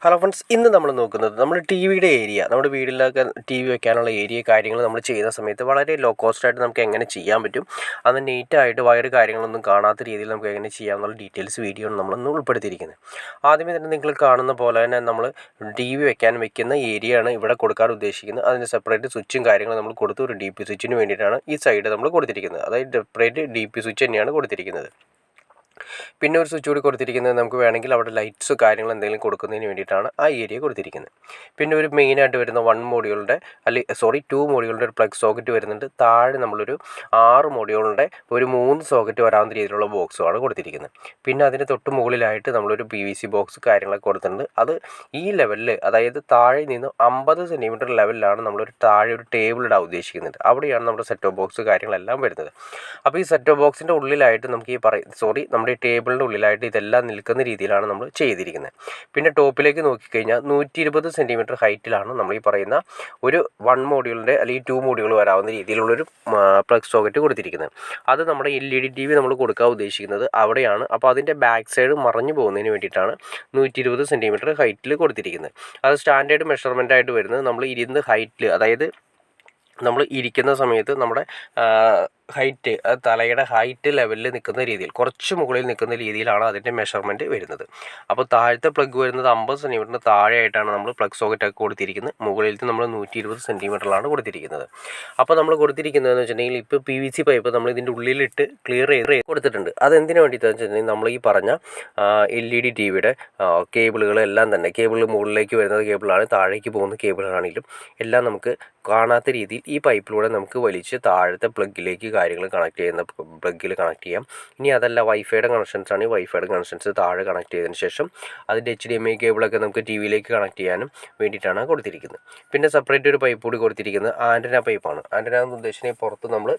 Hello friends, ഇന്ന് നമ്മൾ നോക്കുന്നത് നമ്മുടെ ടി വിയുടെ ഏരിയ, നമ്മുടെ വീട്ടിലൊക്കെ ടി വി വെക്കാനുള്ള ഏരിയ കാര്യങ്ങൾ നമ്മൾ ചെയ്യുന്ന സമയത്ത് വളരെ ലോ കോസ്റ്റായിട്ട് നമുക്ക് എങ്ങനെ ചെയ്യാൻ പറ്റും, അത് നീറ്റായിട്ട് വയറ് കാര്യങ്ങളൊന്നും കാണാത്ത രീതിയിൽ നമുക്ക് എങ്ങനെ ചെയ്യാമെന്നുള്ള ഡീറ്റെയിൽസ് വീഡിയോ ആണ് നമ്മളൊന്ന് ഉൾപ്പെടുത്തിയിരിക്കുന്നത്. ആദ്യമേ തന്നെ നിങ്ങൾ കാണുന്ന പോലെ തന്നെ നമ്മൾ ടി വി വെക്കുന്ന ഏരിയ ആണ് ഇവിടെ കൊടുക്കാൻ ഉദ്ദേശിക്കുന്നത്. അതിന് സെപ്പറേറ്റ് സ്വിച്ചും കാര്യങ്ങളും നമ്മൾ കൊടുത്തു. ഒരു DP സ്വിച്ചിന് വേണ്ടിയിട്ടാണ് ഈ സൈഡ് നമ്മൾ കൊടുത്തിരിക്കുന്നത്. അതായത് സെപ്പറേറ്റ് DP സ്വിച്ച് തന്നെയാണ് കൊടുത്തിരിക്കുന്നത്. പിന്നെ ഒരു സ്വിച്ച് കൂടി കൊടുത്തിരിക്കുന്നത് നമുക്ക് വേണമെങ്കിൽ അവിടെ ലൈറ്റ്സ് കാര്യങ്ങൾ എന്തെങ്കിലും കൊടുക്കുന്നതിന് വേണ്ടിയിട്ടാണ് ആ ഏരിയ കൊടുത്തിരിക്കുന്നത്. പിന്നെ ഒരു മെയിനായിട്ട് വരുന്ന 1 മോഡ്യൂളിൻ്റെ 2 മോഡ്യൂളിൻ്റെ ഒരു പ്ലഗ് സോക്കറ്റ് വരുന്നുണ്ട്. താഴെ നമ്മളൊരു 6 മോഡ്യൂളിൻ്റെ ഒരു 3 സോക്കറ്റ് വരാവുന്ന രീതിയിലുള്ള ബോക്സുമാണ് കൊടുത്തിരിക്കുന്നത്. പിന്നെ അതിന് തൊട്ട് മുകളിലായിട്ട് നമ്മളൊരു PVC ബോക്സ് കാര്യങ്ങളൊക്കെ കൊടുത്തിട്ടുണ്ട്. അത് ഈ ലെവലിൽ, അതായത് താഴെ നിന്ന് 50 സെൻറ്റിമീറ്റർ ലെവലിലാണ് നമ്മളൊരു താഴെ ഒരു ടേബിൾ ഇടാൻ ഉദ്ദേശിക്കുന്നത്. അവിടെയാണ് നമ്മുടെ സെറ്റ് ഓഫ് ബോക്സ് കാര്യങ്ങളെല്ലാം വരുന്നത്. അപ്പോൾ ഈ സെറ്റ് ഓഫ് ബോക്സിൻ്റെ ഉള്ളിലായിട്ട് നമുക്ക് നമ്മുടെ ഈ ടേബിളിൻ്റെ ഉള്ളിലായിട്ട് ഇതെല്ലാം നിൽക്കുന്ന രീതിയിലാണ് നമ്മൾ ചെയ്തിരിക്കുന്നത്. പിന്നെ ടോപ്പിലേക്ക് നോക്കിക്കഴിഞ്ഞാൽ 120 സെൻറ്റിമീറ്റർ ഹൈറ്റിലാണ് നമ്മൾ ഈ പറയുന്ന ഒരു 1 മോഡ്യൂളിൻ്റെ അല്ലെങ്കിൽ 2 മോഡ്യൂൾ വരാവുന്ന രീതിയിലുള്ളൊരു പ്ലഗ് സോക്കറ്റ് കൊടുത്തിരിക്കുന്നത്. അത് നമ്മുടെ LED TV നമ്മൾ കൊടുക്കാൻ ഉദ്ദേശിക്കുന്നത് അവിടെയാണ്. അപ്പോൾ അതിൻ്റെ ബാക്ക് സൈഡ് മറഞ്ഞു പോകുന്നതിന് വേണ്ടിയിട്ടാണ് 120 സെൻറ്റിമീറ്റർ ഹൈറ്റിൽ കൊടുത്തിരിക്കുന്നത്. അത് സ്റ്റാൻഡേർഡ് മെഷർമെൻ്റ് ആയിട്ട് വരുന്നത് നമ്മൾ ഇരുന്ന് ഹൈറ്റിൽ, അതായത് നമ്മൾ ഇരിക്കുന്ന സമയത്ത് നമ്മുടെ ഹൈറ്റ്, തലയുടെ ഹൈറ്റ് ലെവലിൽ നിൽക്കുന്ന രീതിയിൽ, കുറച്ച് മുകളിൽ നിൽക്കുന്ന രീതിയിലാണ് അതിൻ്റെ മെഷർമെൻറ്റ് വരുന്നത്. അപ്പോൾ താഴത്തെ പ്ലഗ് വരുന്നത് 50 സെൻറ്റിമീറ്ററിന് താഴെയായിട്ടാണ് നമ്മൾ പ്ലഗ് സോക്കറ്റൊക്കെ കൊടുത്തിരിക്കുന്നത്. മുകളിലത്തെ നമ്മൾ 120 സെൻറ്റിമീറ്ററിലാണ് കൊടുത്തിരിക്കുന്നത്. അപ്പോൾ നമ്മൾ കൊടുത്തിരിക്കുന്നതെന്ന് വെച്ചിട്ടുണ്ടെങ്കിൽ ഇപ്പോൾ PVC പൈപ്പ് നമ്മൾ ഇതിൻ്റെ ഉള്ളിലിട്ട് ക്ലിയർ ചെയ്ത് കൊടുത്തിട്ടുണ്ട്. അതെന്തിനു വേണ്ടിയിട്ടാണെന്ന് വെച്ചിട്ടുണ്ടെങ്കിൽ നമ്മൾ ഈ പറഞ്ഞ LED TVയുടെ കേബിളുകളെല്ലാം തന്നെ, കേബിൾ മുകളിലേക്ക് വരുന്നത് കേബിളാണ്, താഴേക്ക് പോകുന്ന കേബിളാണെങ്കിലും എല്ലാം നമുക്ക് കാണാത്ത രീതിയിൽ ഈ പൈപ്പിലൂടെ നമുക്ക് വലിച്ച് താഴത്തെ പ്ലഗിലേക്ക് കാര്യങ്ങൾ കണക്ട് ചെയ്യുന്ന പ്ലഗിൽ കണക്ട് ചെയ്യാം. ഇനി അതല്ല വൈഫൈയുടെ കണക്ഷൻസ് ആണ്, വൈഫൈയുടെ കണക്ഷൻസ് താഴെ കണക്ട് ചെയ്തതിന് ശേഷം അതിൻ്റെ HDMI കേബിളൊക്കെ നമുക്ക് TV യിലേക്ക് കണക്ട് ചെയ്യാനും വേണ്ടിയിട്ടാണ് കൊടുത്തിരിക്കുന്നത്. പിന്നെ സെപ്പറേറ്റ് ഒരു പൈപ്പ് കൂടി കൊടുത്തിരിക്കുന്നത് ആൻറ്റന പൈപ്പാണ്. ആൻറ്റന എന്ന് ഉദ്ദേശിക്കുന്നത് പുറത്ത് നമ്മൾ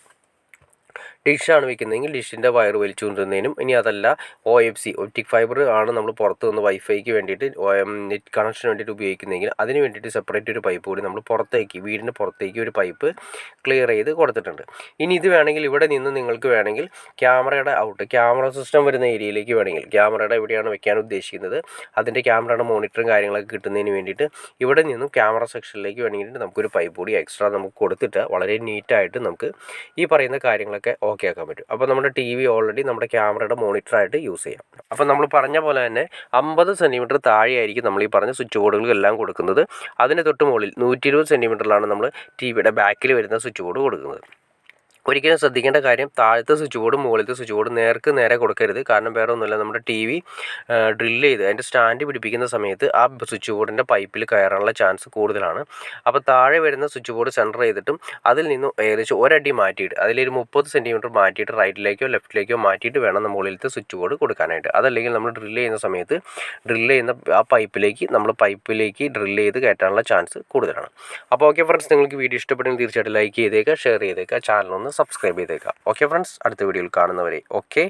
ഡിഷാണ് വെക്കുന്നതെങ്കിൽ ഡിഷിൻ്റെ വയർ വലിച്ചു കൊണ്ടുവന്നതിനും, ഇനി അതല്ല OFC ഒപ്റ്റിക് ഫൈബർ ആണ് നമ്മൾ പുറത്ത് നിന്ന് വൈഫൈക്ക് വേണ്ടിയിട്ട് നെറ്റ് കണക്ഷന് വേണ്ടിയിട്ട് ഉപയോഗിക്കുന്നതെങ്കിൽ അതിന് വേണ്ടിയിട്ട് സെപ്പറേറ്റ് ഒരു പൈപ്പ് കൂടി നമ്മൾ പുറത്തേക്ക്, വീടിൻ്റെ പുറത്തേക്ക് ഒരു പൈപ്പ് ക്ലിയർ ചെയ്ത് കൊടുത്തിട്ടുണ്ട്. ഇനി ഇത് വേണമെങ്കിൽ ഇവിടെ നിന്ന് നിങ്ങൾക്ക് വേണമെങ്കിൽ ക്യാമറയുടെ ക്യാമറ സിസ്റ്റം വരുന്ന ഏരിയയിലേക്ക് വേണമെങ്കിൽ, ക്യാമറയുടെ എവിടെയാണ് വെക്കാൻ ഉദ്ദേശിക്കുന്നത് അതിൻ്റെ ക്യാമറയുടെ മോണിറ്ററും കാര്യങ്ങളൊക്കെ കിട്ടുന്നതിന് വേണ്ടിയിട്ട് ഇവിടെ നിന്നും ക്യാമറ സെക്ഷനിലേക്ക് വേണമെങ്കിൽ നമുക്കൊരു പൈപ്പ് കൂടി എക്സ്ട്രാ നമുക്ക് കൊടുത്തിട്ട് വളരെ നീറ്റായിട്ട് നമുക്ക് ഈ പറയുന്ന കാര്യങ്ങളൊക്കെ ഓക്കെ ആക്കാൻ പറ്റും. അപ്പോൾ നമ്മുടെ TV ഓൾറെഡി നമ്മുടെ ക്യാമറയുടെ മോണിറ്ററായിട്ട് യൂസ് ചെയ്യാം. അപ്പോൾ നമ്മൾ പറഞ്ഞ പോലെ തന്നെ 50 സെൻറ്റിമീറ്റർ താഴെയായിരിക്കും നമ്മൾ ഈ പറഞ്ഞ സ്വിച്ച് ബോർഡുകളെല്ലാം കൊടുക്കുന്നത്. അതിന് തൊട്ട് മുകളിൽ 120 സെൻറ്റിമീറ്ററിലാണ് നമ്മൾ TVയുടെ ബാക്കിൽ വരുന്ന സ്വിച്ച് ബോർഡ് കൊടുക്കുന്നത്. ഒരിക്കലും ശ്രദ്ധിക്കേണ്ട കാര്യം, താഴത്തെ സ്വിച്ച് ബോർഡും മുകളിലത്തെ സ്വിച്ച് ബോർഡും നേരെ കൊടുക്കരുത്. കാരണം വേറെ ഒന്നുമില്ല, നമ്മുടെ TV ഡ്രില്ല് ചെയ്ത് അതിൻ്റെ സ്റ്റാൻഡ് പിടിപ്പിക്കുന്ന സമയത്ത് ആ സ്വിച്ച് ബോർഡിൻ്റെ പൈപ്പിൽ കയറാനുള്ള ചാൻസ് കൂടുതലാണ്. അപ്പോൾ താഴെ വരുന്ന സ്വിച്ച് ബോർഡ് സെൻറ്റർ ചെയ്തിട്ടും അതിൽ നിന്നും ഏകദേശം ഒരടി മാറ്റിയിട്ട്, അതിലൊരു 30 സെൻറ്റിമീറ്റർ മാറ്റിയിട്ട് റൈറ്റിലേക്കോ ലെഫ്റ്റിലേക്കോ മാറ്റിയിട്ട് വേണം മുകളിലത്തെ സ്വിച്ച് ബോർഡ് കൊടുക്കാനായിട്ട്. അതല്ലെങ്കിൽ നമ്മൾ ഡ്രില്ല് ചെയ്യുന്ന സമയത്ത് ആ പൈപ്പിലേക്ക് ഡ്രില്ല് ചെയ്ത് കയറ്റാനുള്ള ചാൻസ് കൂടുതലാണ്. അപ്പോൾ ഓക്കെ ഫ്രണ്ട്സ്, നിങ്ങൾക്ക് വീഡിയോ ഇഷ്ടപ്പെട്ടെങ്കിൽ തീർച്ചയായിട്ടും ലൈക്ക് ചെയ്തേക്കുക, ഷെയർ ചെയ്തേക്കുക, ചാനലൊന്ന് സബ്സ്ക്രൈബ് ചെയ്തേക്കുക. ഓക്കെ ഫ്രണ്ട്സ്, അടുത്ത വീഡിയോയിൽ കാണുന്നവരെ ഓക്കെ.